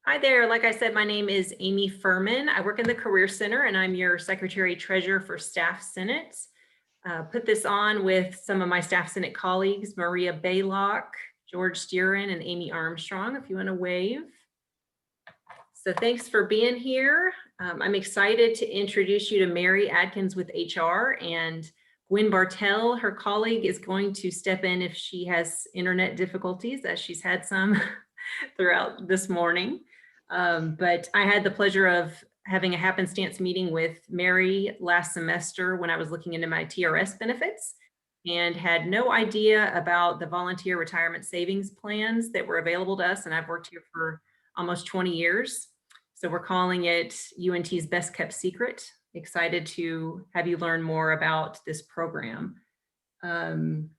Hi there. Like I said, my name is Amy Furman. I work in the Career Center and I'm your Secretary Treasurer for Staff Senate. Put this on with some of my Staff Senate colleagues, Maria Baylock, George Steeran, and Amy Armstrong, if you want to wave. So thanks for being here. I'm excited to introduce you to Mary Atkins with HR, and Gwen Bartell, her colleague, is going to step in if she has internet difficulties, as she's had some throughout this morning. But I had the pleasure of having a happenstance meeting with Mary last semester when I was looking into my TRS benefits and had no idea about the volunteer retirement savings plans that were available to us. And I've worked here for almost 20 years. So we're calling it UNT's Best Kept Secret. Excited to have you learn more about this program. And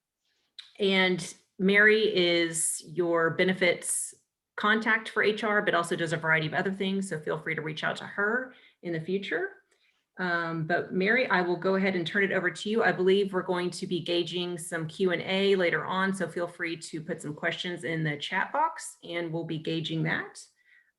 Mary is your benefits contact for HR, but also does a variety of other things. So feel free to reach out to her in the future. But Mary, I will go ahead and turn it over to you. I believe we're going to be gauging some Q&A later on. So feel free to put some questions in the chat box and we'll be gauging that.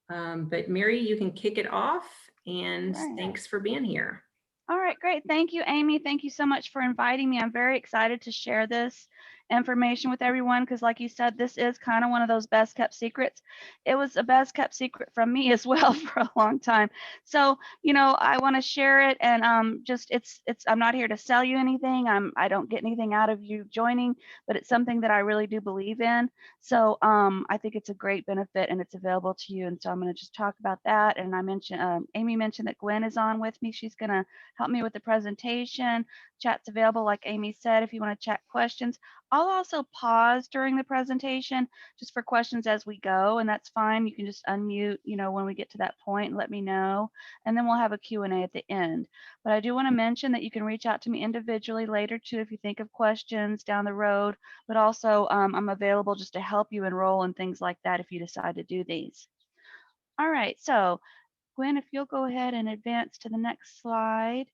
But Mary, you can kick it off, and thanks for being here. All right, great. Thank you, Amy. Thank you so much for inviting me. I'm very excited to share this information with everyone because, like you said, this is kind of one of those best kept secrets. It was a best kept secret from me as well for a long time. So, I want to share it, and just it's I'm not here to sell you anything. I don't get anything out of you joining, but it's something that I really do believe in. So, I think it's a great benefit and it's available to you. And so I'm going to just talk about that. And I mentioned Amy mentioned that Gwen is on with me. She's going to help me with the presentation. Chat's available, like Amy said, if you want to chat questions. I'll also pause during the presentation just for questions as we go, and that's fine. You can just unmute, when we get to that point and let me know, and then we'll have a Q&A at the end. But I do want to mention that you can reach out to me individually later too if you think of questions down the road, but also I'm available just to help you enroll and things like that if you decide to do these. All right, so Gwen, if you'll go ahead and advance to the next slide.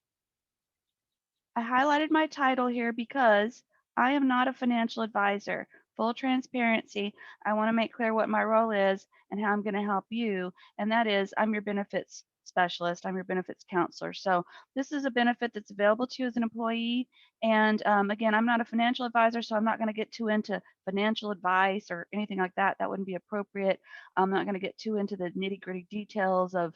I highlighted my title here because I am not a financial advisor. Full transparency, I want to make clear what my role is and how I'm going to help you. And that is, I'm your benefits specialist. I'm your benefits counselor. So this is a benefit that's available to you as an employee. And again, I'm not a financial advisor, so I'm not going to get too into financial advice or anything like that. That wouldn't be appropriate. I'm not going to get too into the nitty gritty details of,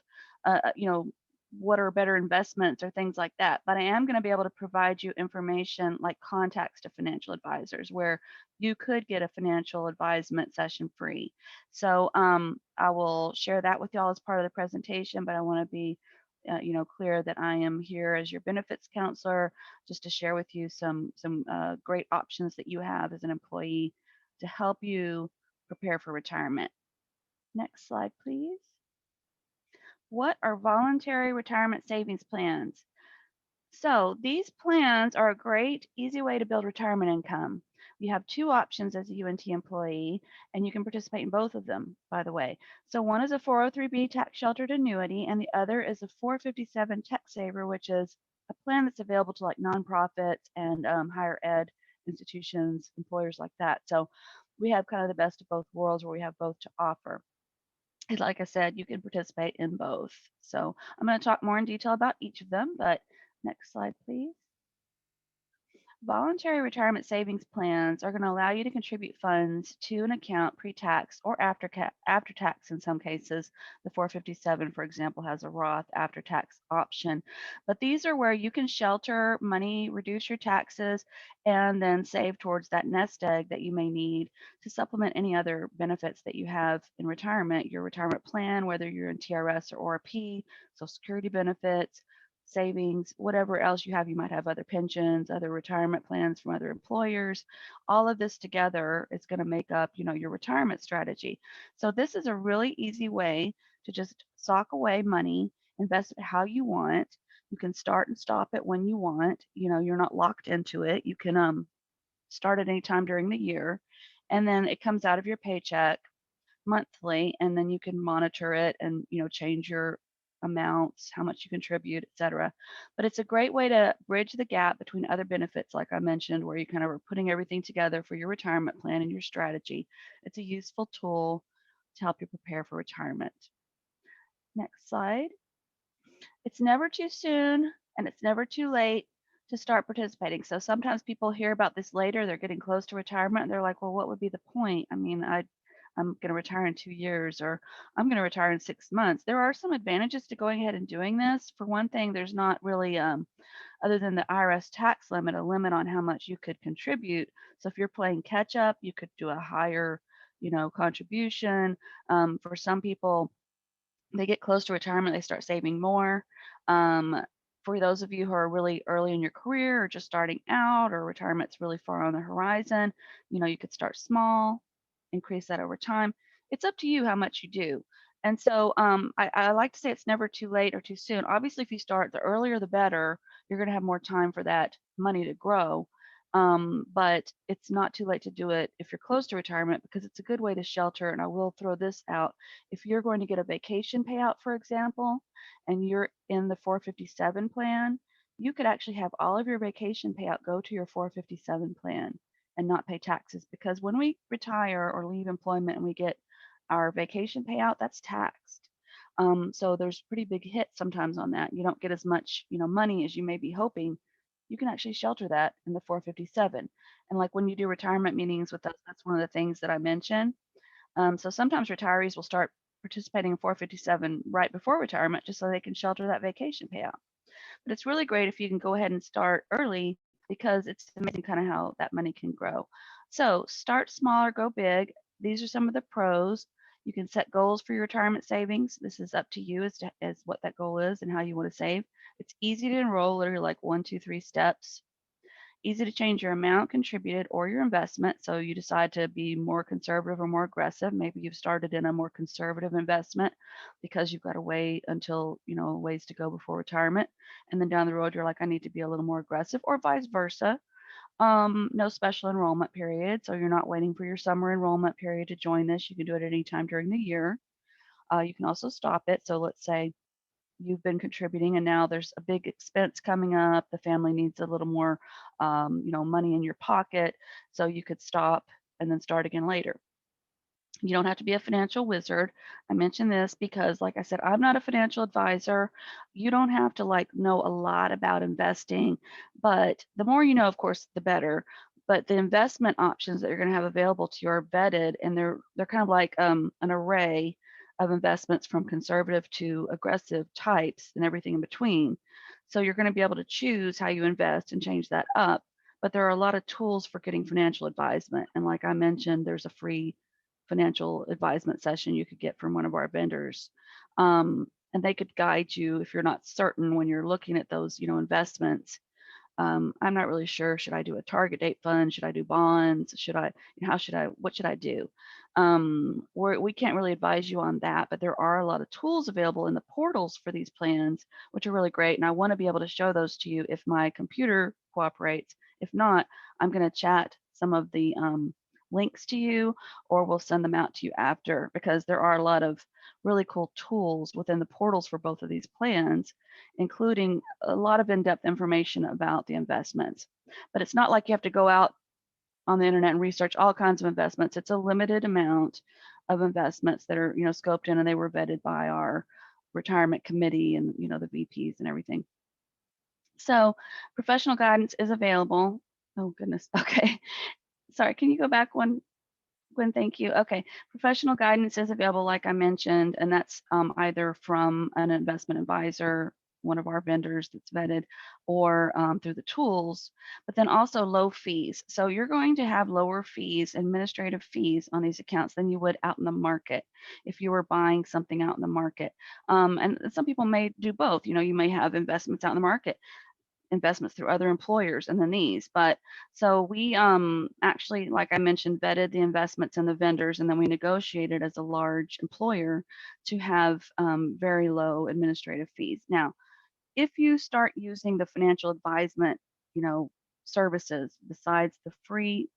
what are better investments or things like that. But I am going to be able to provide you information like contacts to financial advisors where you could get a financial advisement session free. So I will share that with y'all as part of the presentation, but I want to be clear that I am here as your benefits counselor just to share with you some great options that you have as an employee to help you prepare for retirement. Next slide, please. What are voluntary retirement savings plans? So these plans are a great, easy way to build retirement income. You have two options as a UNT employee, and you can participate in both of them, by the way. So one is a 403B tax sheltered annuity, and the other is a 457 tax saver, which is a plan that's available to like nonprofits and higher ed institutions, employers like that. So we have kind of the best of both worlds where we have both to offer. And like I said, you can participate in both. So I'm going to talk more in detail about each of them, but next slide, please. Voluntary retirement savings plans are going to allow you to contribute funds to an account pre-tax or after tax in some cases. The 457, for example, has a Roth after-tax option. But these are where you can shelter money, reduce your taxes, and then save towards that nest egg that you may need to supplement any other benefits that you have in retirement, your retirement plan, whether you're in TRS or ORP, Social Security benefits, savings, whatever else you have. You might have other pensions, other retirement plans from other employers. All of this together is going to make up, your retirement strategy. So this is a really easy way to just sock away money, invest it how you want. You can start and stop it when you want. You're not locked into it. You can start at any time during the year, and then it comes out of your paycheck monthly, and then you can monitor it and change your amounts, how much you contribute, etc. But it's a great way to bridge the gap between other benefits, like I mentioned, where you kind of are putting everything together for your retirement plan and your strategy. It's a useful tool to help you prepare for retirement. Next slide. It's never too soon and it's never too late to start participating. So sometimes people hear about this later, they're getting close to retirement, and they're like, well, what would be the point? I mean, I'm going to retire in 2 years, or I'm going to retire in 6 months. There are some advantages to going ahead and doing this. For one thing, there's not really, other than the IRS tax limit, a limit on how much you could contribute. So if you're playing catch up, you could do a higher, contribution. For some people, they get close to retirement, they start saving more. Um, for those of you who are really early in your career or just starting out, or retirement's really far on the horizon, you could start small, increase that over time. It's up to you how much you do. And so I like to say it's never too late or too soon. Obviously, if you start, the earlier the better. You're going to have more time for that money to grow. But it's not too late to do it if you're close to retirement, because it's a good way to shelter. And I will throw this out. If you're going to get a vacation payout, for example, and you're in the 457 plan, you could actually have all of your vacation payout go to your 457 plan and not pay taxes, because when we retire or leave employment and we get our vacation payout, that's taxed. So there's pretty big hits sometimes on that. You don't get as much, money as you may be hoping. You can actually shelter that in the 457. And like when you do retirement meetings with us, that's one of the things that I mention. So sometimes retirees will start participating in 457 right before retirement just so they can shelter that vacation payout. But it's really great if you can go ahead and start early, because it's amazing kind of how that money can grow. So start small or go big. These are some of the pros. You can set goals for your retirement savings. This is up to you as what that goal is and how you want to save. It's easy to enroll, literally like 1, 2, 3 steps. Easy to change your amount contributed or your investment. So you decide to be more conservative or more aggressive. Maybe you've started in a more conservative investment because you've got to wait until, ways to go before retirement. And then down the road, you're like, I need to be a little more aggressive, or vice versa. No special enrollment period. So you're not waiting for your summer enrollment period to join this. You can do it at any time during the year. You can also stop it. So let's say you've been contributing and now there's a big expense coming up, the family needs a little more money in your pocket, so you could stop and then start again later. You don't have to be a financial wizard. I mention this because, like I said, I'm not a financial advisor. You don't have to know a lot about investing, but the more you know, of course, the better. But the investment options that you're going to have available to you are vetted, and they're kind of like an array of investments from conservative to aggressive types and everything in between. So you're going to be able to choose how you invest and change that up. But there are a lot of tools for getting financial advisement. And like I mentioned, there's a free financial advisement session you could get from one of our vendors. And they could guide you if you're not certain when you're looking at those, investments. I'm not really sure. Should I do a target date fund? Should I do bonds? What should I do? We can't really advise you on that, but there are a lot of tools available in the portals for these plans, which are really great. And I want to be able to show those to you if my computer cooperates. If not, I'm going to chat some of the links to you, or we'll send them out to you after, because there are a lot of really cool tools within the portals for both of these plans, including a lot of in-depth information about the investments. But it's not like you have to go out on the internet and research all kinds of investments. It's a limited amount of investments that are, scoped in, and they were vetted by our retirement committee and, the VPs and everything. So professional guidance is available. Oh goodness. Okay. Sorry. Can you go back one? Gwen, thank you. Okay, professional guidance is available, like I mentioned, and that's either from an investment advisor, one of our vendors that's vetted, or through the tools, but then also low fees. So you're going to have lower fees, administrative fees on these accounts than you would out in the market if you were buying something out in the market. And some people may do both. You may have investments out in the market, investments through other employers, and then these. But so we actually, like I mentioned, vetted the investments and the vendors, and then we negotiated as a large employer to have very low administrative fees. Now, if you start using the financial advisement, services besides the free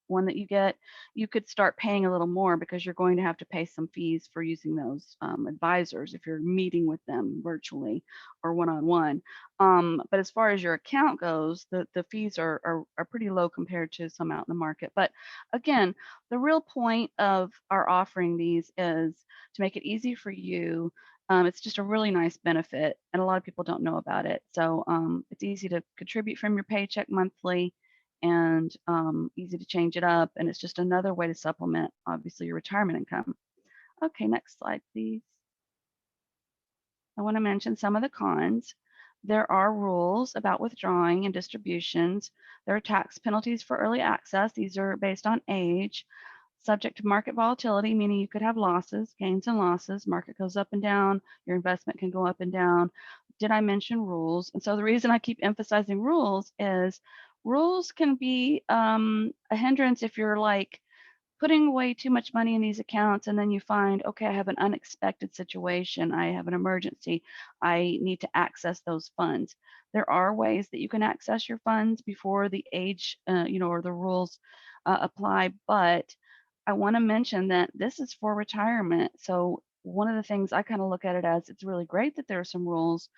one that you get, you could start paying a little more, because you're going to have to pay some fees for using those advisors if you're meeting with them virtually or one-on-one. But as far as your account goes, the fees are pretty low compared to some out in the market. But again, the real point of our offering these is to make it easy for you It's just a really nice benefit, and a lot of people don't know about it. So it's easy to contribute from your paycheck monthly, and easy to change it up. And it's just another way to supplement, obviously, your retirement income. Okay, next slide, please. I want to mention some of the cons. There are rules about withdrawing and distributions. There are tax penalties for early access. These are based on age, subject to market volatility, meaning you could have losses, gains and losses. Market goes up and down. Your investment can go up and down. Did I mention rules? And so the reason I keep emphasizing rules is rules can be a hindrance if you're like putting away too much money in these accounts and then you find, okay, I have an unexpected situation, I have an emergency, I need to access those funds. There are ways that you can access your funds before the age, or the rules apply, but I want to mention that this is for retirement. So one of the things I kind of look at it as, it's really great that there are some rules.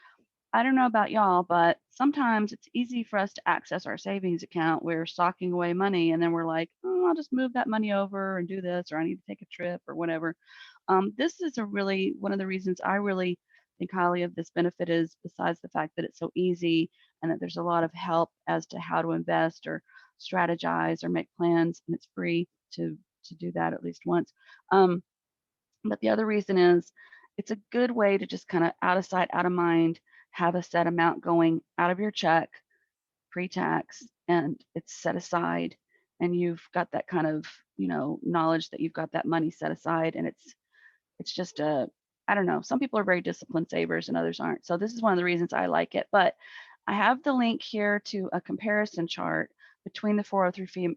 I don't know about y'all, but sometimes it's easy for us to access our savings account. We're stocking away money and then we're like, oh, I'll just move that money over and do this, or I need to take a trip or whatever. This is one of the reasons I really think highly of this benefit is, besides the fact that it's so easy and that there's a lot of help as to how to invest or strategize or make plans, and it's free to do that at least once. But the other reason is it's a good way to just kind of out of sight, out of mind, have a set amount going out of your check pre-tax, and it's set aside, and you've got that kind of, knowledge that you've got that money set aside, and it's just I don't know, some people are very disciplined savers and others aren't. So this is one of the reasons I like it. But I have the link here to a comparison chart between the 403B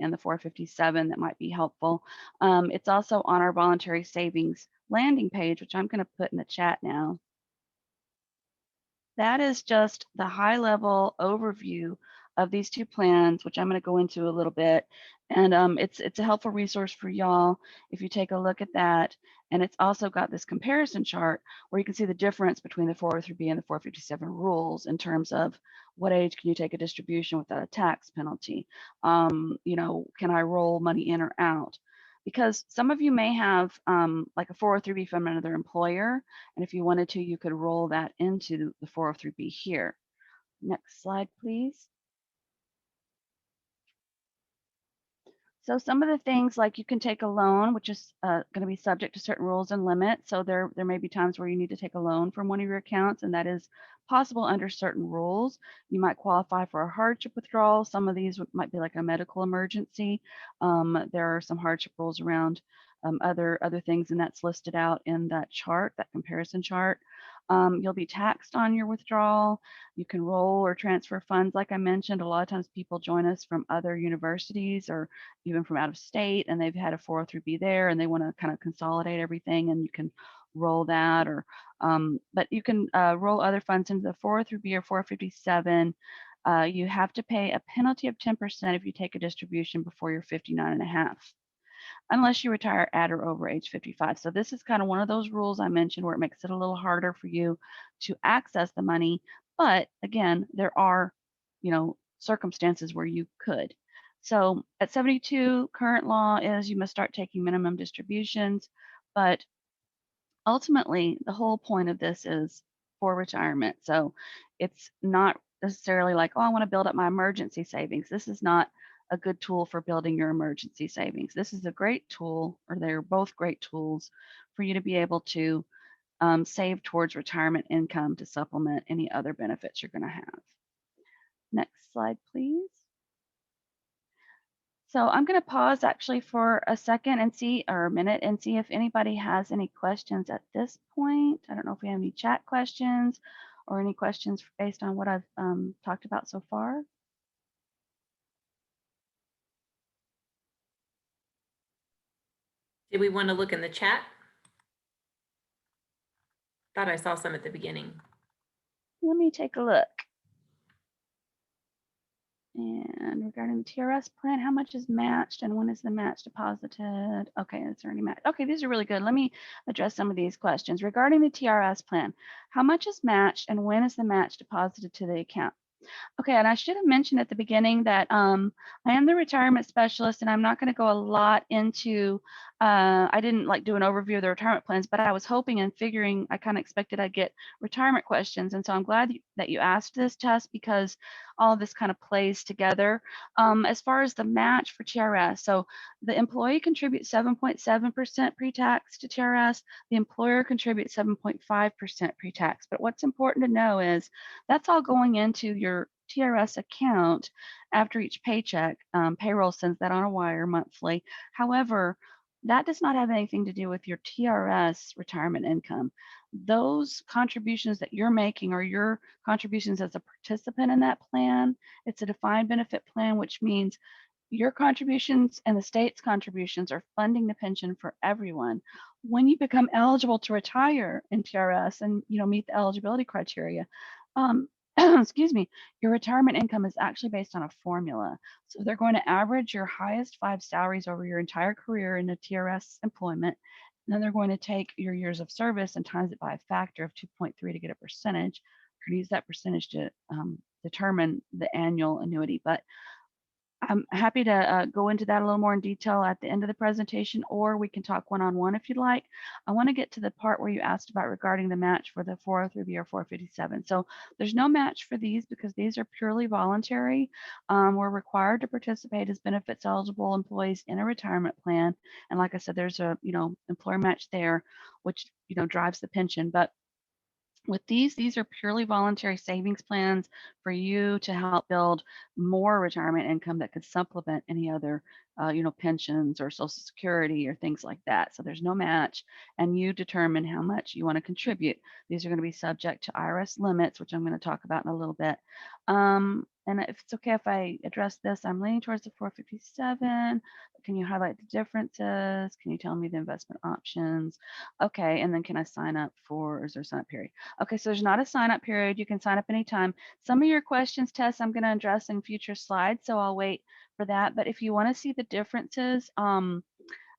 and the 457 that might be helpful. It's also on our voluntary savings landing page, which I'm going to put in the chat now. That is just the high level overview of these two plans, which I'm going to go into a little bit. And it's a helpful resource for y'all if you take a look at that. And it's also got this comparison chart where you can see the difference between the 403B and the 457 rules in terms of what age can you take a distribution without a tax penalty? Can I roll money in or out? Because some of you may have like a 403B from another employer, and if you wanted to, you could roll that into the 403B here. Next slide, please. So some of the things, like you can take a loan, which is going to be subject to certain rules and limits. So there may be times where you need to take a loan from one of your accounts, and that is possible under certain rules. You might qualify for a hardship withdrawal. Some of these might be like a medical emergency. There are some hardship rules around other things, and that's listed out in that chart, that comparison chart. You'll be taxed on your withdrawal. You can roll or transfer funds. Like I mentioned, a lot of times people join us from other universities or even from out of state, and they've had a 403B there and they want to kind of consolidate everything, and you can roll that, or but you can roll other funds into the 403B or 457. You have to pay a penalty of 10% if you take a distribution before you're 59 and a half, unless you retire at or over age 55. So this is kind of one of those rules I mentioned where it makes it a little harder for you to access the money. But again, there are, circumstances where you could. So at 72, current law is you must start taking minimum distributions, but ultimately the whole point of this is for retirement. So it's not necessarily like, oh, I want to build up my emergency savings. This is not a good tool for building your emergency savings. This is a great tool, or they're both great tools for you to be able to save towards retirement income to supplement any other benefits you're going to have. Next slide, please. So I'm going to pause actually for a second and see, or a minute, and see if anybody has any questions at this point. I don't know if we have any chat questions or any questions based on what I've talked about so far. Did we want to look in the chat? Thought I saw some at the beginning. Let me take a look. And regarding the TRS plan, how much is matched and when is the match deposited? Okay, it's already matched. Okay, these are really good. Let me address some of these questions. Regarding the TRS plan, how much is matched and when is the match deposited to the account? Okay, and I should have mentioned at the beginning that I am the retirement specialist, and I'm not going to go a lot into. I didn't like do an overview of the retirement plans, but I was hoping and figuring I kind of expected I'd get retirement questions, and so I'm glad that you asked this, Tess, because all of this kind of plays together. As far as the match for TRS, so the employee contributes 7.7% pre-tax to TRS. The employer contributes 7.5% pre-tax. But what's important to know is that's all going into your TRS account after each paycheck. Payroll sends that on a wire monthly. However, that does not have anything to do with your TRS retirement income. Those contributions that you're making are your contributions as a participant in that plan. It's a defined benefit plan, which means your contributions and the state's contributions are funding the pension for everyone. When you become eligible to retire in TRS and meet the eligibility criteria, um, excuse me, your retirement income is actually based on a formula. So they're going to average your highest 5 salaries over your entire career in a TRS employment. And then they're going to take your years of service and times it by a factor of 2.3 to get a percentage. We're going to use that percentage to determine the annual annuity. But I'm happy to go into that a little more in detail at the end of the presentation, or we can talk one-on-one if you'd like. I want to get to the part where you asked about regarding the match for the 403B or 457. So there's no match for these because these are purely voluntary. We're required to participate as benefits eligible employees in a retirement plan. And like I said, there's a employer match there, which drives the pension. But with these are purely voluntary savings plans for you to help build more retirement income that could supplement any other, pensions or Social Security or things like that. So there's no match, and you determine how much you want to contribute. These are going to be subject to IRS limits, which I'm going to talk about in a little bit. And if it's okay if I address this, I'm leaning towards the 457. Can you highlight the differences? Can you tell me the investment options? Okay, and then can I sign up for, or is there a sign up period? Okay, so there's not a sign up period. You can sign up anytime. Some of your questions, Tess, I'm going to address in future slides, so I'll wait for that. But if you want to see the differences,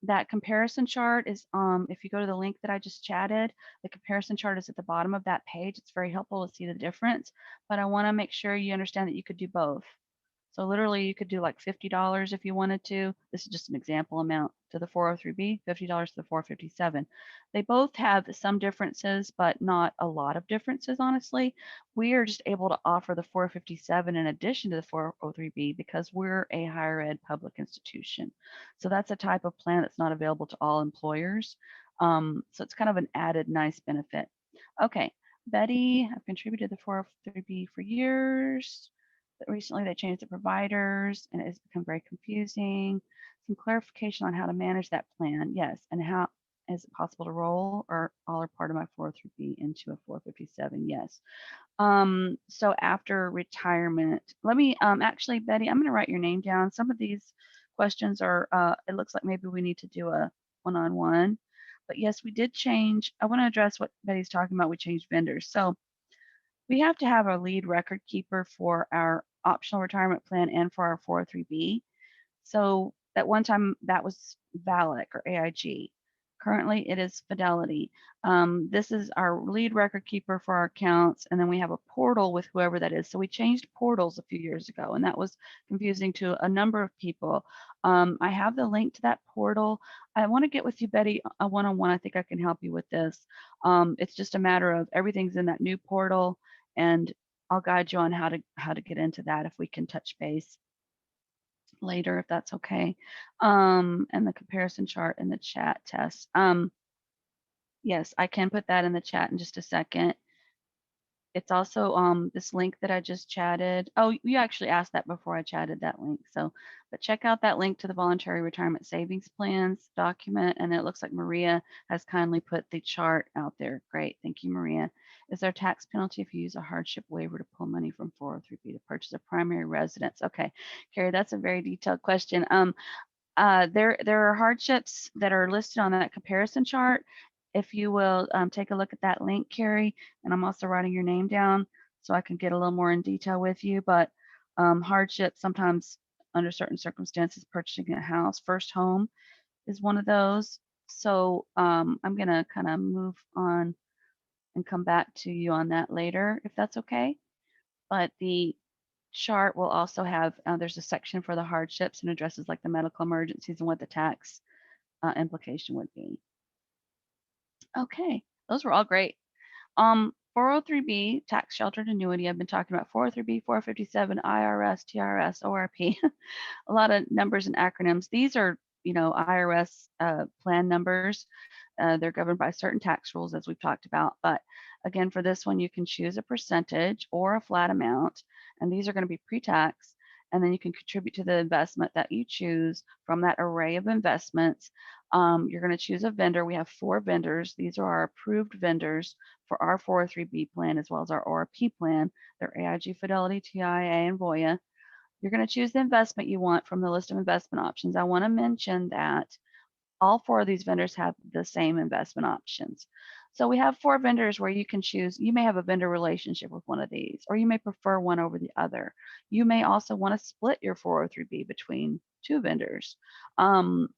that comparison chart is, if you go to the link that I just chatted, the comparison chart is at the bottom of that page. It's very helpful to see the difference, but I want to make sure you understand that you could do both. So literally you could do like $50 if you wanted to. This is just an example amount to the 403B, $50 to the 457. They both have some differences, but not a lot of differences, honestly. We are just able to offer the 457 in addition to the 403B because we're a higher ed public institution. So that's a type of plan that's not available to all employers. So it's kind of an added nice benefit. Okay, Betty, I've contributed to the 403B for years. But recently they changed the providers and it has become very confusing. Some clarification on how to manage that plan. Yes. And how is it possible to roll or all or part of my 403B into a 457? Yes. So after retirement, let me actually, Betty, I'm going to write your name down. Some of these questions are, it looks like maybe we need to do a one-on-one. But yes, we did change. I want to address what Betty's talking about. We changed vendors. So we have to have a lead record keeper for our optional retirement plan and for our 403B. So at one time that was VALIC or AIG. Currently it is Fidelity. This is our lead record keeper for our accounts, and then we have a portal with whoever that is. So we changed portals a few years ago, and that was confusing to a number of people. I have the link to that portal. I want to get with you, Betty, a one-on-one. I think I can help you with this. It's just a matter of everything's in that new portal, and I'll guide you on how to get into that if we can touch base later, if that's okay. And the comparison chart in the chat, Tess. Yes, I can put that in the chat in just a second. It's also this link that I just chatted. Oh, you actually asked that before I chatted that link. So, but check out that link to the voluntary retirement savings plans document. And it looks like Maria has kindly put the chart out there. Great. Thank you, Maria. Is there a tax penalty if you use a hardship waiver to pull money from 403B to purchase a primary residence? Okay, Carrie, that's a very detailed question. There are hardships that are listed on that comparison chart. If you will take a look at that link, Carrie, and I'm also writing your name down so I can get a little more in detail with you. But hardship sometimes under certain circumstances, purchasing a house, first home is one of those. So I'm going to kind of move on and come back to you on that later, if that's okay. But the chart will also have, there's a section for the hardships and addresses like the medical emergencies and what the tax implication would be. Okay, those were all great. 403B, tax sheltered annuity. I've been talking about 403B, 457, IRS, TRS, ORP. A lot of numbers and acronyms. These are, IRS plan numbers. They're governed by certain tax rules, as we've talked about. But again, for this one, you can choose a percentage or a flat amount, and these are going to be pre-tax. And then you can contribute to the investment that you choose from that array of investments. You're going to choose a vendor. We have 4 vendors. These are our approved vendors for our 403B plan as well as our ORP plan. They're AIG, Fidelity, TIAA, and Voya. You're going to choose the investment you want from the list of investment options. I want to mention that all 4 of these vendors have the same investment options. So we have 4 vendors where you can choose. You may have a vendor relationship with one of these, or you may prefer one over the other. You may also want to split your 403B between 2 vendors.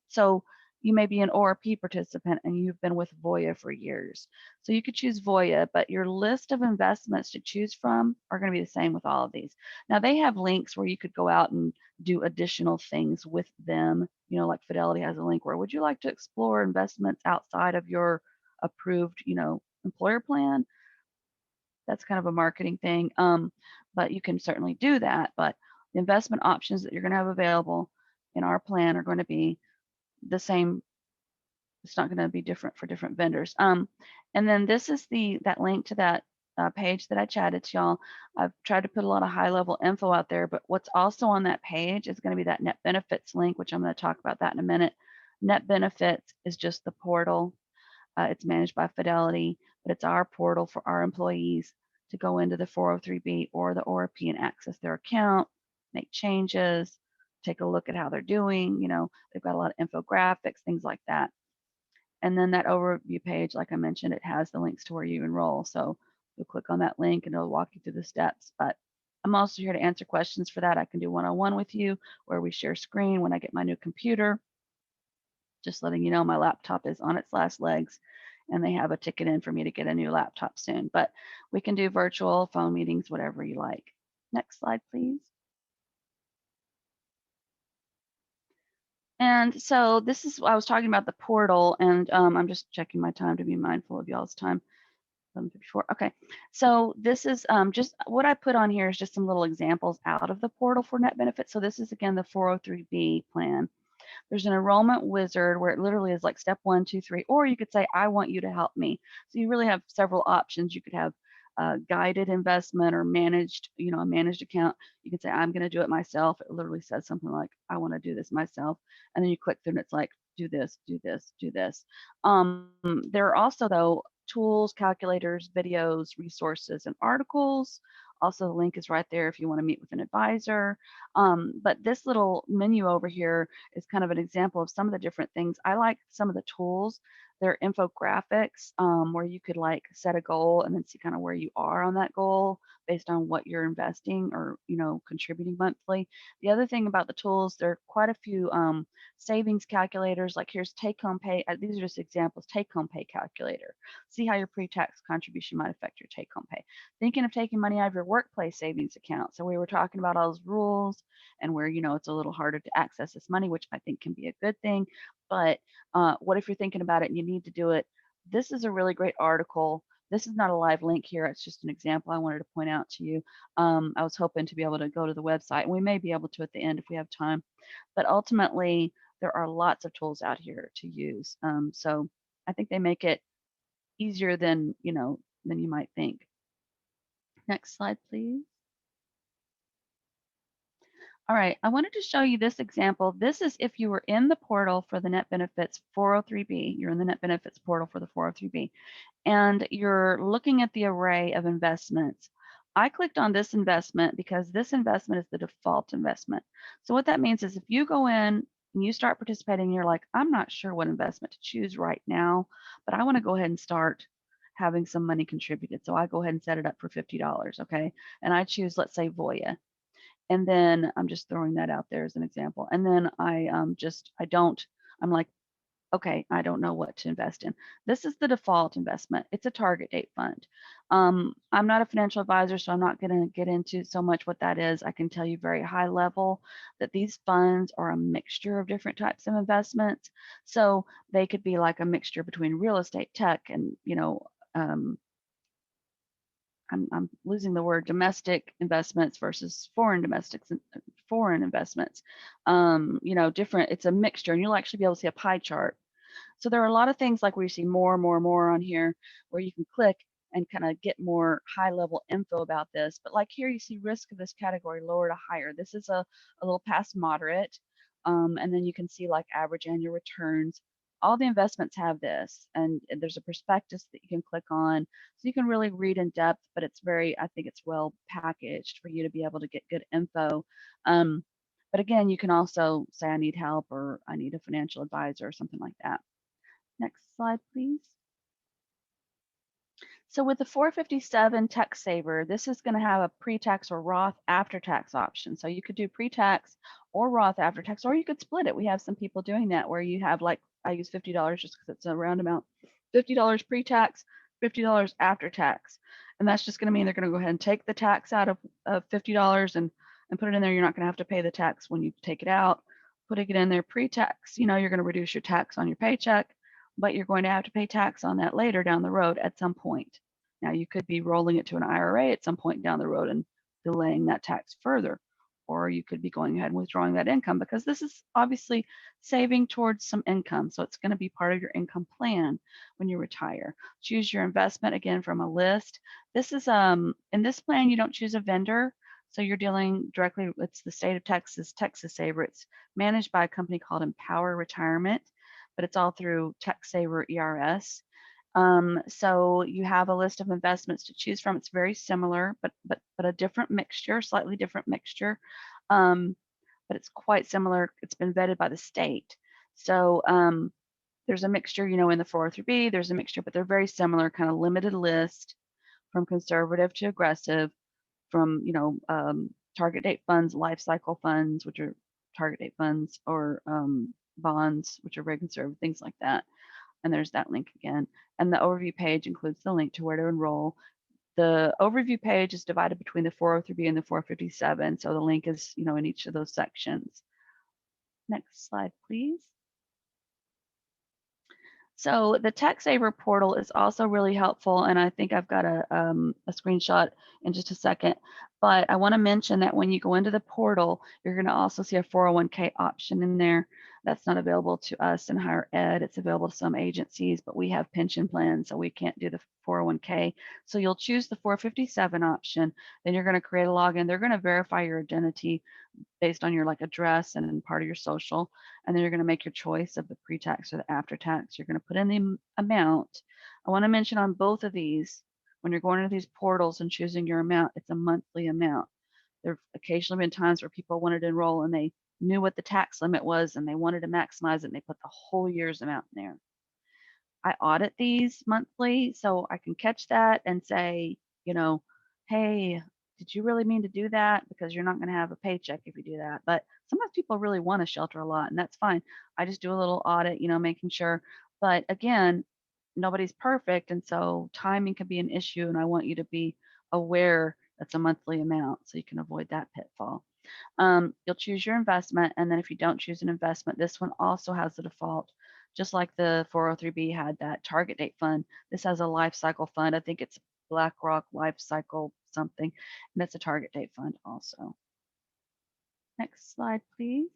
So you may be an ORP participant and you've been with Voya for years. So you could choose Voya, but your list of investments to choose from are going to be the same with all of these. Now they have links where you could go out and do additional things with them. Like Fidelity has a link where would you like to explore investments outside of your approved, employer plan? That's kind of a marketing thing. But you can certainly do that. But the investment options that you're going to have available in our plan are going to be the same. It's not going to be different for different vendors. And then this is that link to that page that I chatted to y'all. I've tried to put a lot of high level info out there, but what's also on that page is going to be that net benefits link, which I'm going to talk about that in a minute. Net benefits is just the portal. It's managed by Fidelity, but it's our portal for our employees to go into the 403B or the ORP and access their account, make changes, take a look at how they're doing. They've got a lot of infographics, things like that. And then that overview page, like I mentioned, it has the links to where you enroll. So you'll click on that link and it'll walk you through the steps. But I'm also here to answer questions for that. I can do one-on-one with you where we share screen when I get my new computer. Just letting you know my laptop is on its last legs and they have a ticket in for me to get a new laptop soon. But we can do virtual phone meetings, whatever you like. Next slide, please. And so this is, I was talking about the portal, and I'm just checking my time to be mindful of y'all's time. 11:54. Okay, so this is just what I put on here is just some little examples out of the portal for net benefits. So this is again the 403B plan. There's an enrollment wizard where it literally is like step 1, 2, 3, or you could say, I want you to help me. So you really have several options. You could have guided investment or managed, a managed account. You could say, I'm going to do it myself. It literally says something like, I want to do this myself. And then you click through and it's like, do this, do this, do this. There are also, though, tools, calculators, videos, resources, and articles. Also, the link is right there if you want to meet with an advisor. But this little menu over here is kind of an example of some of the different things. I like some of the tools. There are infographics where you could like set a goal and then see kind of where you are on that goal based on what you're investing or contributing monthly. The other thing about the tools, there are quite a few savings calculators. Like here's take home pay. These are just examples. Take home pay calculator. See how your pre-tax contribution might affect your take home pay. Thinking of taking money out of your workplace savings account. So we were talking about all those rules and where it's a little harder to access this money, which I think can be a good thing. But what if you're thinking about it and you need to do it? This is a really great article. This is not a live link here. It's just an example I wanted to point out to you. I was hoping to be able to go to the website, and we may be able to at the end if we have time. But ultimately, there are lots of tools out here to use. So I think they make it easier than than you might think. Next slide, please. All right, I wanted to show you this example. This is if you were in the portal for the net benefits 403B, you're in the net benefits portal for the 403B, and you're looking at the array of investments. I clicked on this investment because this investment is the default investment. So what that means is if you go in and you start participating, you're like, I'm not sure what investment to choose right now, but I want to go ahead and start having some money contributed. So I go ahead and set it up for $50, okay? And I choose, let's say, Voya. And then I'm just throwing that out there as an example. And then I'm like, okay, I don't know what to invest in. This is the default investment. It's a target date fund. I'm not a financial advisor, so I'm not going to get into so much what that is. I can tell you very high level that these funds are a mixture of different types of investments. So they could be like a mixture between real estate, tech, and um, I'm losing the word domestic investments versus foreign investments. Different. It's a mixture, and you'll actually be able to see a pie chart. So there are a lot of things like where you see more on here where you can click and kind of get more high level info about this. But like here, you see risk of this category lower to higher. This is a little past moderate. And then you can see like average annual returns. All the investments have this, and there's a prospectus that you can click on. So you can really read in depth, but I think it's well packaged for you to be able to get good info. Um, but again, you can also say, I need help or I need a financial advisor or something like that. Next slide, please. So with the 457 tax saver, this is going to have a pre-tax or Roth after-tax option. So you could do pre-tax or Roth after-tax, or you could split it. We have some people doing that where you have, like, I use $50 just because it's a round amount, $50 pre-tax, $50 after-tax. And that's just going to mean they're going to go ahead and take the tax out of $50 and put it in there. You're not going to have to pay the tax when you take it out. Putting it in there pre-tax, you're going to reduce your tax on your paycheck, but you're going to have to pay tax on that later down the road at some point. Now, you could be rolling it to an IRA at some point down the road and delaying that tax further, or you could be going ahead and withdrawing that income because this is obviously saving towards some income. So it's going to be part of your income plan when you retire. Choose your investment again from a list. This is in this plan, you don't choose a vendor. So you're dealing directly with the state of Texas, Texas Saver. It's managed by a company called Empower Retirement, but it's all through Tax Saver ERS. So you have a list of investments to choose from. It's very similar, but a different mixture, slightly different mixture. But it's quite similar. It's been vetted by the state. So there's a mixture, in the 403B, there's a mixture, but they're very similar, kind of limited list from conservative to aggressive, from, target date funds, life cycle funds, which are target date funds, or bonds, which are very conservative, things like that. And there's that link again. And the overview page includes the link to where to enroll. The overview page is divided between the 403B and the 457. So the link is, in each of those sections. Next slide, please. So the TaxSaver portal is also really helpful, and I think I've got a screenshot in just a second. But I want to mention that when you go into the portal, you're going to also see a 401k option in there. That's not available to us in higher ed. It's available to some agencies, but we have pension plans, so we can't do the 401k. So you'll choose the 457 option. Then you're going to create a login. They're going to verify your identity based on your address and part of your social. And then you're going to make your choice of the pre-tax or the after-tax. You're going to put in the amount. I want to mention on both of these, when you're going into these portals and choosing your amount, it's a monthly amount. There have occasionally been times where people wanted to enroll and they knew what the tax limit was and they wanted to maximize it and they put the whole year's amount in there. I audit these monthly so I can catch that and say, hey, did you really mean to do that? Because you're not going to have a paycheck if you do that. But sometimes people really want to shelter a lot, and that's fine. I just do a little audit, making sure. But again, nobody's perfect, and so timing can be an issue, and I want you to be aware that's a monthly amount so you can avoid that pitfall. You'll choose your investment, and then if you don't choose an investment, this one also has the default. Just like the 403B had that target date fund, this has a life cycle fund. I think it's BlackRock Life Cycle something, and it's a target date fund also. Next slide, please.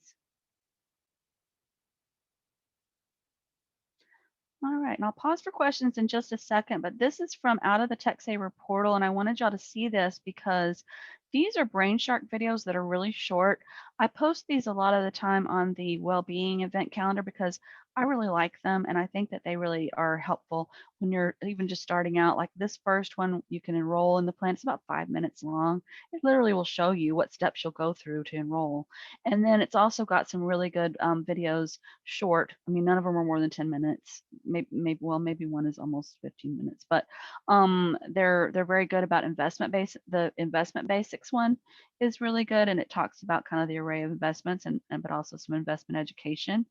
All right, and I'll pause for questions in just a second, but this is from out of the TechSaver portal, and I wanted y'all to see this because these are brain shark videos that are really short. I post these a lot of the time on the well-being event calendar because I really like them, and I think that they really are helpful when you're even just starting out. Like this first one, you can enroll in the plan. It's about 5 minutes long. It literally will show you what steps you'll go through to enroll. And then it's also got some really good videos, short. I mean, none of them are more than 10 minutes. Maybe one is almost 15 minutes, but they're very good about investment base. The investment basics one is really good, and it talks about kind of the array of investments and but also some investment education.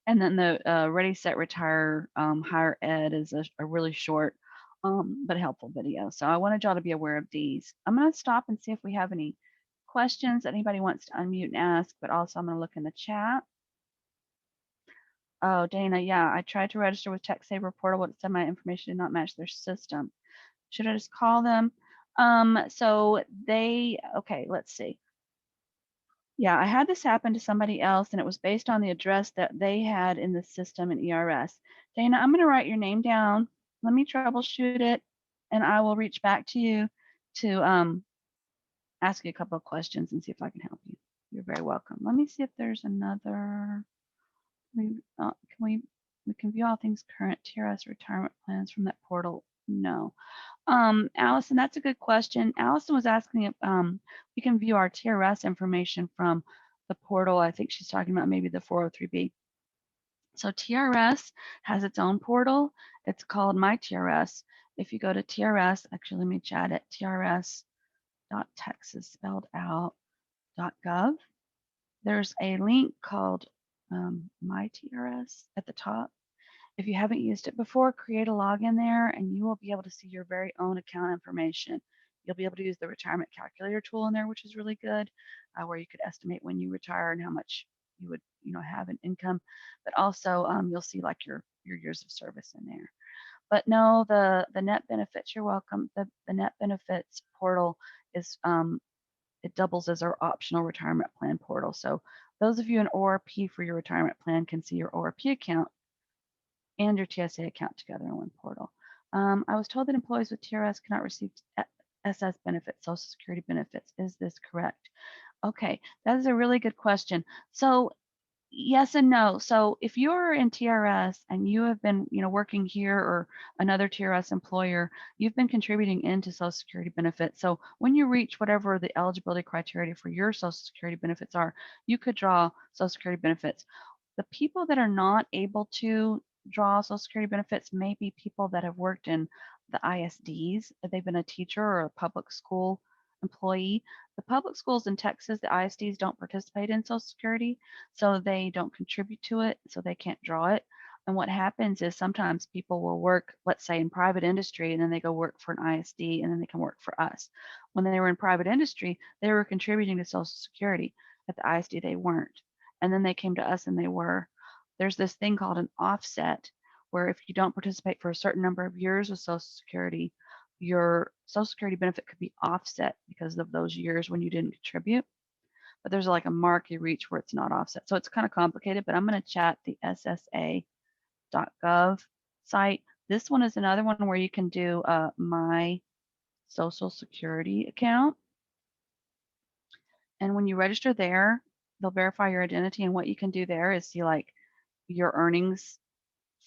And then the Ready, Set, Retire Higher Ed is a really short but helpful video. So I wanted y'all to be aware of these. I'm going to stop and see if we have any questions that anybody wants to unmute and ask, but also I'm going to look in the chat. Oh, Dana, yeah, I tried to register with TechSaver Portal, but it said my information did not match their system. Should I just call them? So they, okay, let's see. Yeah, I had this happen to somebody else, and it was based on the address that they had in the system in ERS. Dana, I'm going to write your name down. Let me troubleshoot it, and I will reach back to you to ask you a couple of questions and see if I can help you. You're very welcome. Let me see if there's another. We can view all things current TRS retirement plans from that portal? No. Allison, that's a good question. Allison was asking if we can view our TRS information from the portal. I think she's talking about maybe the 403B. So TRS has its own portal. It's called My TRS. If you go to TRS, actually, let me chat it, trs.texas spelled out .gov. There's a link called My TRS at the top. If you haven't used it before, create a login there and you will be able to see your very own account information. You'll be able to use the retirement calculator tool in there, which is really good, where you could estimate when you retire and how much you would, have an income. But also, you'll see like your years of service in there. But no, the net benefits, you're welcome. The net benefits portal is it doubles as our optional retirement plan portal. So those of you in ORP for your retirement plan can see your ORP account and your TSA account together in one portal. I was told that employees with TRS cannot receive SS benefits, Social Security benefits. Is this correct? Okay, that is a really good question. So yes and no. So if you're in TRS and you have been, working here or another TRS employer, you've been contributing into Social Security benefits. So when you reach whatever the eligibility criteria for your Social Security benefits are, you could draw Social Security benefits. The people that are not able to draw Social Security benefits may be people that have worked in the ISDs, if they've been a teacher or a public school employee. The public schools in Texas, the ISDs don't participate in Social Security, so they don't contribute to it, so they can't draw it. And what happens is sometimes people will work, let's say in private industry, and then they go work for an ISD, and then they can work for us. When they were in private industry, they were contributing to Social Security. At the ISD, they weren't. And then they came to us and they were. There's this thing called an offset, where if you don't participate for a certain number of years with Social Security, your Social Security benefit could be offset because of those years when you didn't contribute. But there's like a mark you reach where it's not offset. So it's kind of complicated, but I'm going to chat the ssa.gov site. This one is another one where you can do my Social Security account. And when you register there, they'll verify your identity. And what you can do there is see like your earnings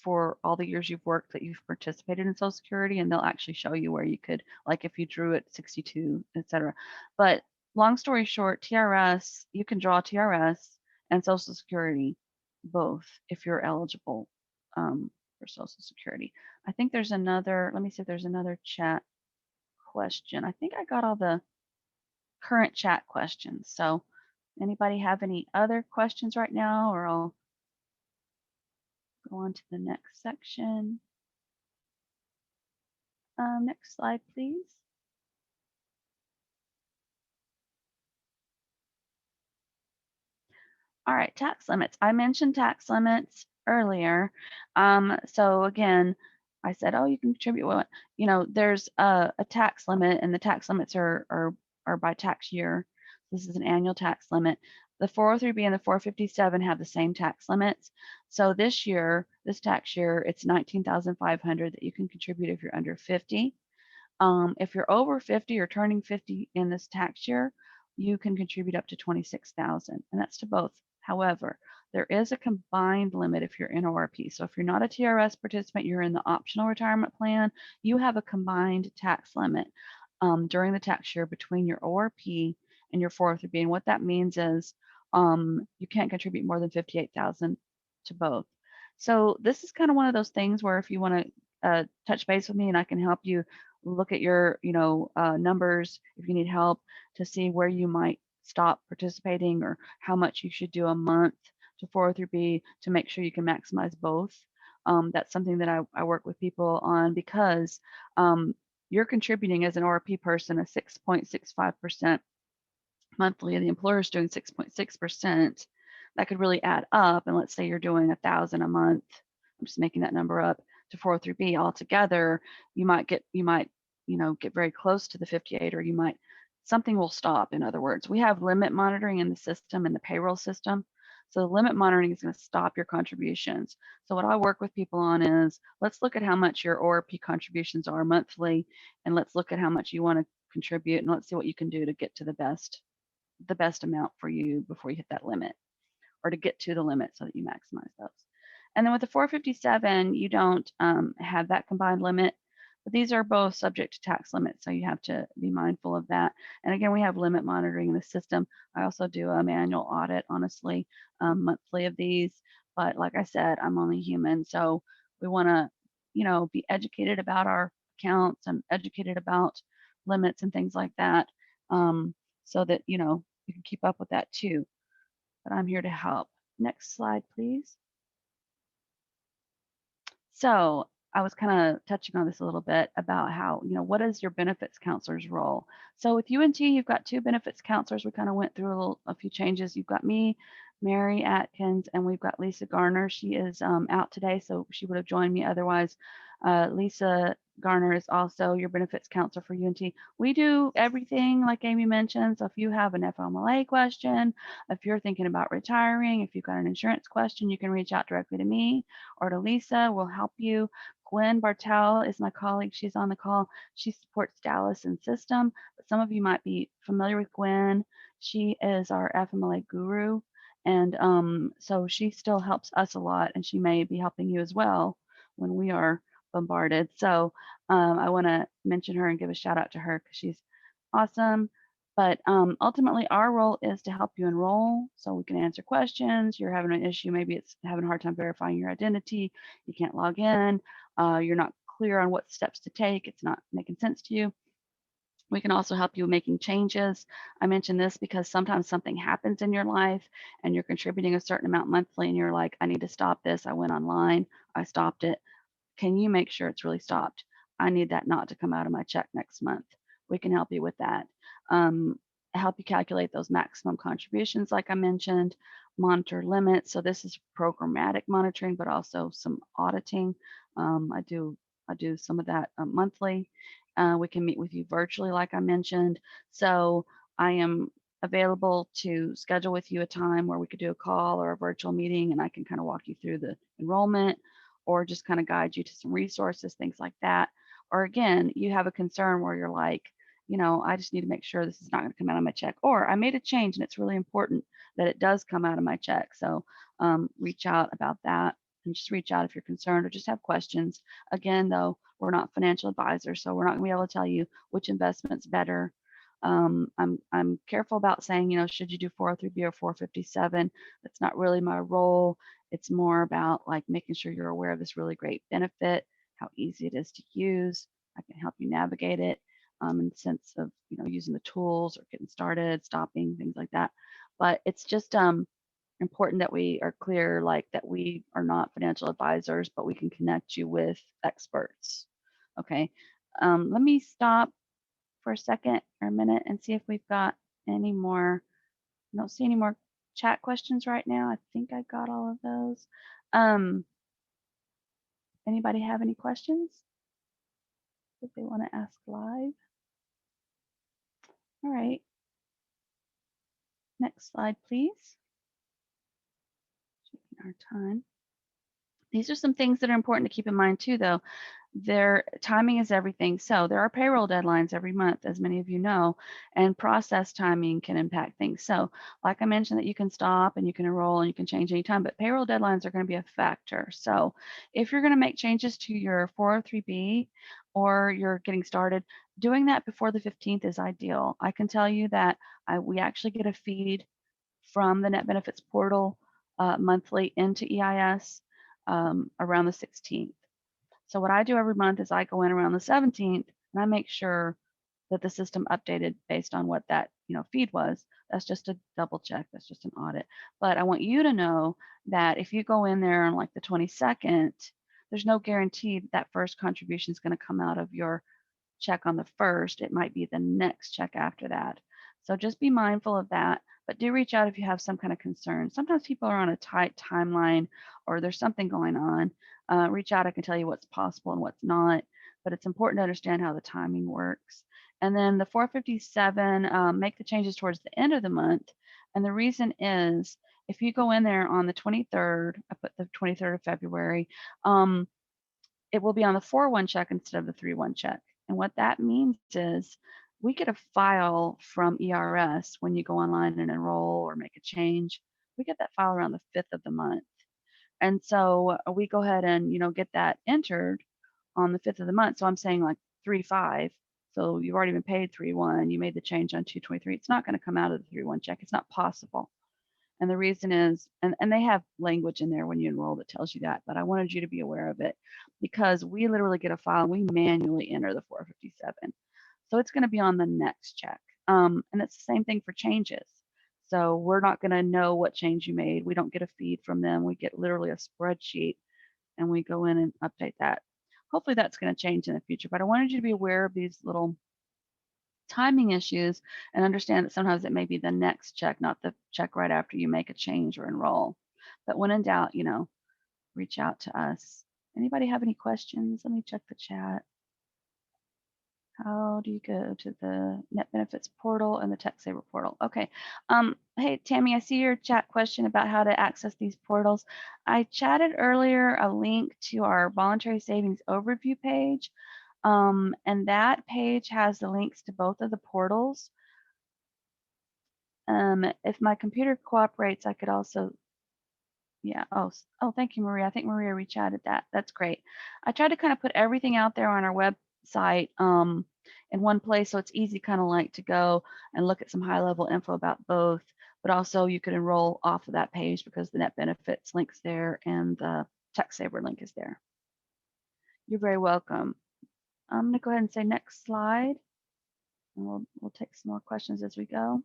for all the years you've worked that you've participated in Social Security, and they'll actually show you where you could, like if you drew at 62, etc. But long story short, TRS, you can draw TRS and Social Security both if you're eligible for Social Security. I think there's another, let me see if there's another chat question. I think I got all the current chat questions. So anybody have any other questions right now, or I'll go on to the next section. Next slide, please. All right, tax limits. I mentioned tax limits earlier. So again, I said, oh, you can contribute. Well, there's a tax limit, and the tax limits are by tax year. This is an annual tax limit. The 403B and the 457 have the same tax limits. So this tax year, it's $19,500 that you can contribute if you're under 50. If you're over 50 or turning 50 in this tax year, you can contribute up to 26,000, and that's to both. However, there is a combined limit if you're in ORP. So if you're not a TRS participant, you're in the optional retirement plan, you have a combined tax limit during the tax year between your ORP and your 403B. And what that means is you can't contribute more than 58,000 to both. So this is kind of one of those things where if you want to touch base with me and I can help you look at your numbers if you need help to see where you might stop participating or how much you should do a month to 403b to make sure you can maximize both. That's something that I work with people on because you're contributing as an ORP person a 6.65% monthly, and the employer is doing 6.6%. That could really add up. And let's say you're doing 1,000 a month. I'm just making that number up to 403b altogether. You might get very close to the 58, or something will stop. In other words, we have limit monitoring in the system, in the payroll system. So the limit monitoring is going to stop your contributions. So what I work with people on is, let's look at how much your ORP contributions are monthly, and let's look at how much you want to contribute, and let's see what you can do to get to the best amount for you before you hit that limit, or to get to the limit so that you maximize those. And then with the 457, you don't have that combined limit, but these are both subject to tax limits, so you have to be mindful of that. And again, we have limit monitoring in the system. I also do a manual audit, honestly, monthly of these. But like I said, I'm only human, so we want to, be educated about our accounts and educated about limits and things like that, so that you can keep up with that too. But I'm here to help. Next slide, please. So I was kind of touching on this a little bit about how, what is your benefits counselor's role? So with UNT, you've got 2 benefits counselors. We kind of went through a few changes. You've got me, Mary Atkins, and we've got Lisa Garner. She is out today, so she would have joined me otherwise. Lisa Garner is also your benefits counselor for UNT. We do everything like Amy mentioned. So if you have an FMLA question, if you're thinking about retiring, if you've got an insurance question, you can reach out directly to me or to Lisa. We'll help you. Gwen Bartel is my colleague. She's on the call. She supports Dallas and System, but some of you might be familiar with Gwen. She is our FMLA guru. And so she still helps us a lot, and she may be helping you as well when we are bombarded. So I want to mention her and give a shout out to her because she's awesome. But ultimately, our role is to help you enroll so we can answer questions. You're having an issue, maybe it's having a hard time verifying your identity. You can't log in. You're not clear on what steps to take. It's not making sense to you. We can also help you making changes. I mention this because sometimes something happens in your life and you're contributing a certain amount monthly and you're like, I need to stop this. I went online, I stopped it. Can you make sure it's really stopped? I need that not to come out of my check next month. We can help you with that. Help you calculate those maximum contributions, like I mentioned, monitor limits. So this is programmatic monitoring, but also some auditing. I do some of that monthly. We can meet with you virtually, like I mentioned. So I am available to schedule with you a time where we could do a call or a virtual meeting, and I can kind of walk you through the enrollment or just kind of guide you to some resources, things like that. Or again, you have a concern where you're like, I just need to make sure this is not going to come out of my check, or I made a change and it's really important that it does come out of my check. So reach out about that, and just reach out if you're concerned or just have questions. Again, though, we're not financial advisors, so we're not going to be able to tell you which investment's better. I'm careful about saying, should you do 403b or 457? That's not really my role. It's more about like making sure you're aware of this really great benefit, how easy it is to use. I can help you navigate it in the sense of using the tools or getting started, stopping, things like that. But it's just important that we are clear, like that we are not financial advisors, but we can connect you with experts. Okay, let me stop for a second or a minute and see if we've got any more. I don't see any more chat questions right now. I think I got all of those. Anybody have any questions that they want to ask live? All right. Next slide, please. Checking our time. These are some things that are important to keep in mind too, though. Their timing is everything. So there are payroll deadlines every month, as many of you know, and process timing can impact things. So like I mentioned, that you can stop and you can enroll and you can change anytime, but payroll deadlines are going to be a factor. So if you're going to make changes to your 403b or you're getting started, doing that before the 15th is ideal. I can tell you that we actually get a feed from the net benefits portal monthly into EIS around the 16th. So what I do every month is I go in around the 17th and I make sure that the system updated based on what that, feed was. That's just a double check. That's just an audit. But I want you to know that if you go in there on like the 22nd, there's no guarantee that first contribution is going to come out of your check on the first. It might be the next check after that. So just be mindful of that. But do reach out if you have some kind of concern. Sometimes people are on a tight timeline or there's something going on. Reach out. I can tell you what's possible and what's not. But it's important to understand how the timing works. And then the 457, make the changes towards the end of the month. And the reason is if you go in there on the 23rd, I put the 23rd of February, it will be on the 4-1 check instead of the 3-1 check. And what that means is we get a file from ERS when you go online and enroll or make a change. We get that file around the 5th of the month. And so we go ahead and, get that entered on the 5th of the month. So I'm saying like 3-5. So you've already been paid 3-1. You made the change on 2/23. It's not going to come out of the 3-1 check. It's not possible. And the reason is, and they have language in there when you enroll that tells you that, but I wanted you to be aware of it because we literally get a file and we manually enter the 457. So it's going to be on the next check. And it's the same thing for changes. So we're not going to know what change you made. We don't get a feed from them. We get literally a spreadsheet and we go in and update that. Hopefully that's going to change in the future, but I wanted you to be aware of these little timing issues and understand that sometimes it may be the next check, not the check right after you make a change or enroll. But when in doubt, reach out to us. Anybody have any questions? Let me check the chat. How do you go to the Net Benefits portal and the Tax Saver portal? Okay. Hey, Tammy, I see your chat question about how to access these portals. I chatted earlier a link to our voluntary savings overview page. And that page has the links to both of the portals. If my computer cooperates, I could also, yeah. Oh, thank you, Maria. I think Maria rechatted that. That's great. I tried to kind of put everything out there on our website in one place, so it's easy kind of like to go and look at some high level info about both, but also you could enroll off of that page because the Net Benefits link's there and the Tax Saver link is there. You're very welcome. I'm going to go ahead and say next slide. And we'll take some more questions as we go.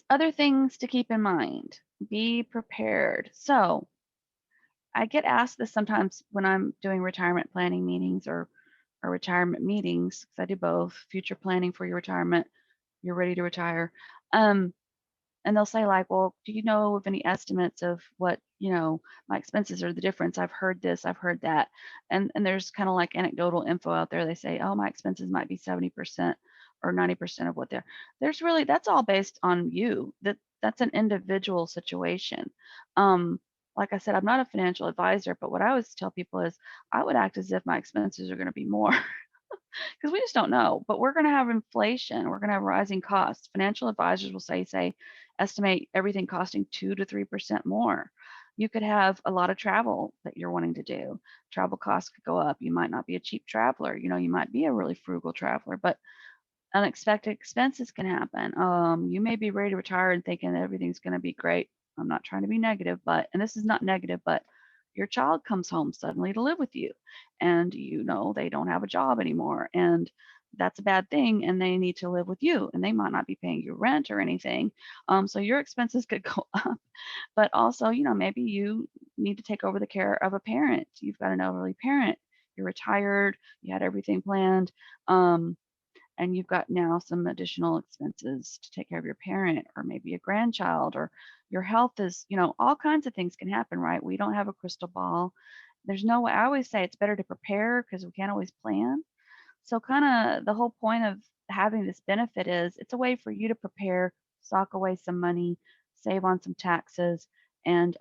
Other things to keep in mind. Be prepared. So I get asked this sometimes when I'm doing retirement planning meetings or retirement meetings, because I do both, future planning for your retirement, you're ready to retire. And they'll say like, well, do you know of any estimates of what, my expenses are the difference? I've heard this, I've heard that. And there's kind of like anecdotal info out there. They say, oh, my expenses might be 70% or 90% of what there's really, that's all based on you. That's an individual situation. Like I said, I'm not a financial advisor, but what I always tell people is I would act as if my expenses are going to be more because we just don't know. But we're going to have inflation. We're going to have rising costs. Financial advisors will say, estimate everything costing 2 to 3% more. You could have a lot of travel that you're wanting to do. Travel costs could go up. You might not be a cheap traveler. You might be a really frugal traveler, but unexpected expenses can happen. You may be ready to retire and thinking that everything's going to be great. I'm not trying to be negative, and this is not negative, but your child comes home suddenly to live with you and they don't have a job anymore and that's a bad thing and they need to live with you and they might not be paying you rent or anything. So your expenses could go up, but also, maybe you need to take over the care of a parent. You've got an elderly parent, you're retired, you had everything planned. And you've got now some additional expenses to take care of your parent or maybe a grandchild or your health is, all kinds of things can happen, right? We don't have a crystal ball. There's no way. I always say it's better to prepare because we can't always plan. So kind of the whole point of having this benefit is it's a way for you to prepare, sock away some money, save on some taxes. And,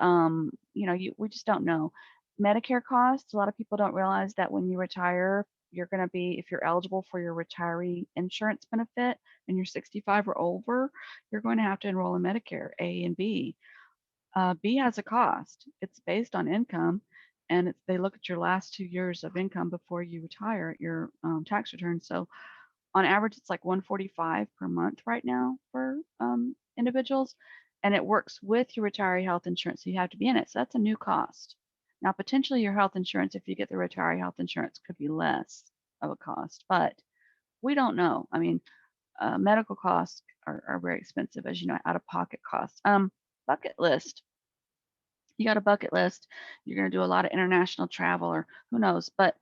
we just don't know. Medicare costs, a lot of people don't realize that when you retire, you're going to be, if you're eligible for your retiree insurance benefit and you're 65 or over, you're going to have to enroll in Medicare A and B. B has a cost. It's based on income, and they look at your last 2 years of income before you retire at your tax return. So on average, it's like 145 per month right now for individuals, and it works with your retiree health insurance, so you have to be in it. So that's a new cost. Now, potentially your health insurance, if you get the retiree health insurance, could be less. of a cost, but we don't know. I mean, medical costs are very expensive, as you know, out of pocket costs. Bucket list. You got a bucket list. You're going to do a lot of international travel, or who knows. But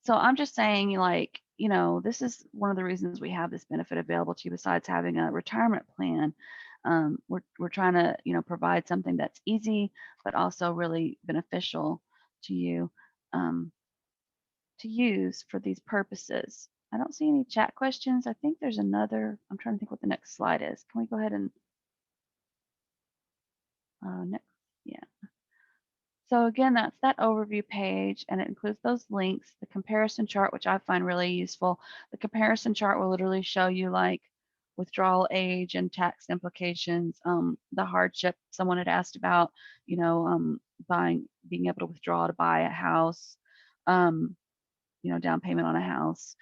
so I'm just saying, like, this is one of the reasons we have this benefit available to you besides having a retirement plan. We're trying to, provide something that's easy, but also really beneficial to you to use for these purposes. I don't see any chat questions. I think there's another. I'm trying to think what the next slide is. Can we go ahead and next? Yeah. So again, that's that overview page, and it includes those links, the comparison chart, which I find really useful. The comparison chart will literally show you like withdrawal age and tax implications, the hardship someone had asked about, being able to withdraw to buy a house, down payment on a house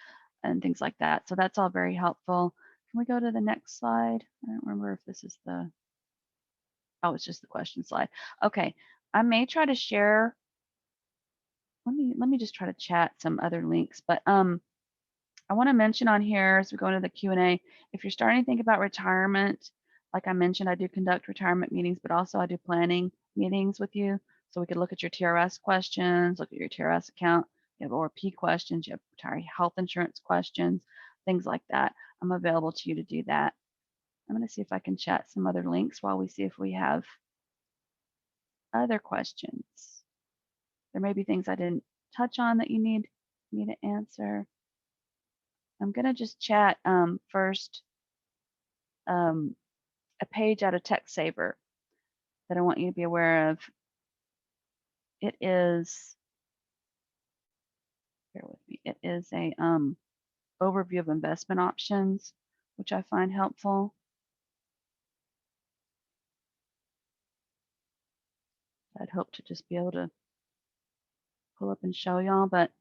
and things like that. So that's all very helpful. Can we go to the next slide? I don't remember if this is oh, it's just the question slide. Okay. I may try to share. Let me just try to chat some other links, but I want to mention on here as we go into the Q&A, if you're starting to think about retirement, like I mentioned, I do conduct retirement meetings, but also I do planning meetings with you. So we could look at your TRS questions, look at your TRS account, you have ORP questions, you have retiree health insurance questions, things like that. I'm available to you to do that. I'm going to see if I can chat some other links while we see if we have other questions. There may be things I didn't touch on that you need me to answer. I'm going to just chat first a page out of TechSaver that I want you to be aware of. It is, bear with me, it is a overview of investment options, which I find helpful. I'd hope to just be able to pull up and show y'all, but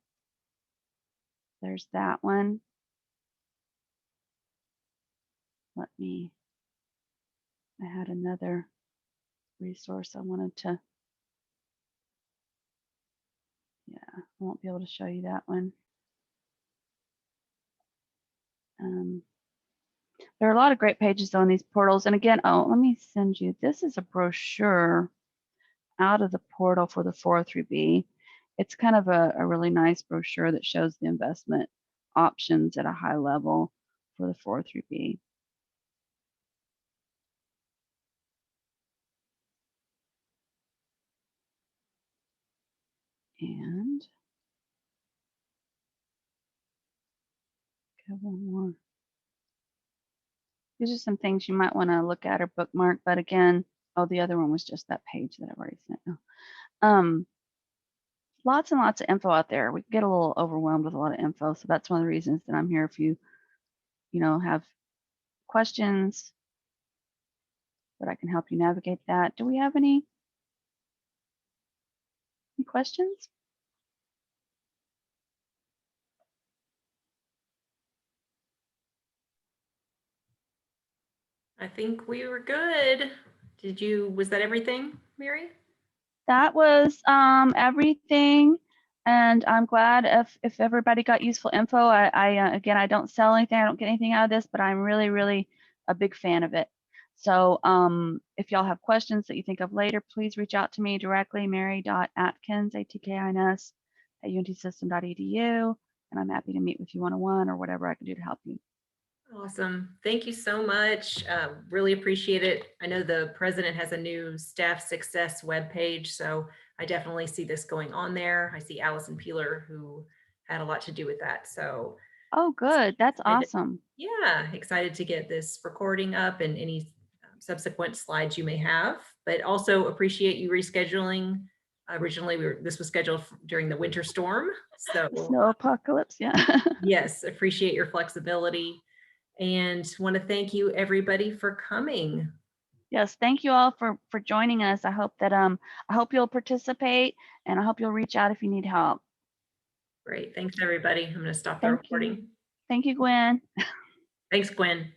there's that one. I had another resource I wanted to, yeah, I won't be able to show you that one. There are a lot of great pages on these portals. And again, let me send you, this is a brochure out of the portal for the 403B. It's kind of a really nice brochure that shows the investment options at a high level for the 403B. And got one more. These are some things you might want to look at or bookmark, but again, the other one was just that page that I've already sent you. Lots and lots of info out there. We get a little overwhelmed with a lot of info, so that's one of the reasons that I'm here. If you have questions, that I can help you navigate that. Do we have any questions? I think we were good. Was that everything, Mary? That was everything, and I'm glad if everybody got useful info. Again, I don't sell anything, I don't get anything out of this, but I'm really, really a big fan of it. So if y'all have questions that you think of later, please reach out to me directly, mary.atkins, ATKINS, at untsystem.edu, and I'm happy to meet with you one-on-one or whatever I can do to help you. Awesome. Thank you so much. Really appreciate it. I know the president has a new staff success webpage, so I definitely see this going on there. I see Allison Peeler, who had a lot to do with that. So, oh, good. That's awesome. Yeah, excited to get this recording up and any subsequent slides you may have, but also appreciate you rescheduling. Originally, this was scheduled during the winter storm. So snow apocalypse, yeah. Yes, appreciate your flexibility. And want to thank you everybody for coming. Yes, thank you all for joining us. I hope that I hope you'll participate, and I hope you'll reach out if you need help. Great. Thanks everybody. I'm going to stop the recording. Thank you, Gwen. Thanks, Gwen.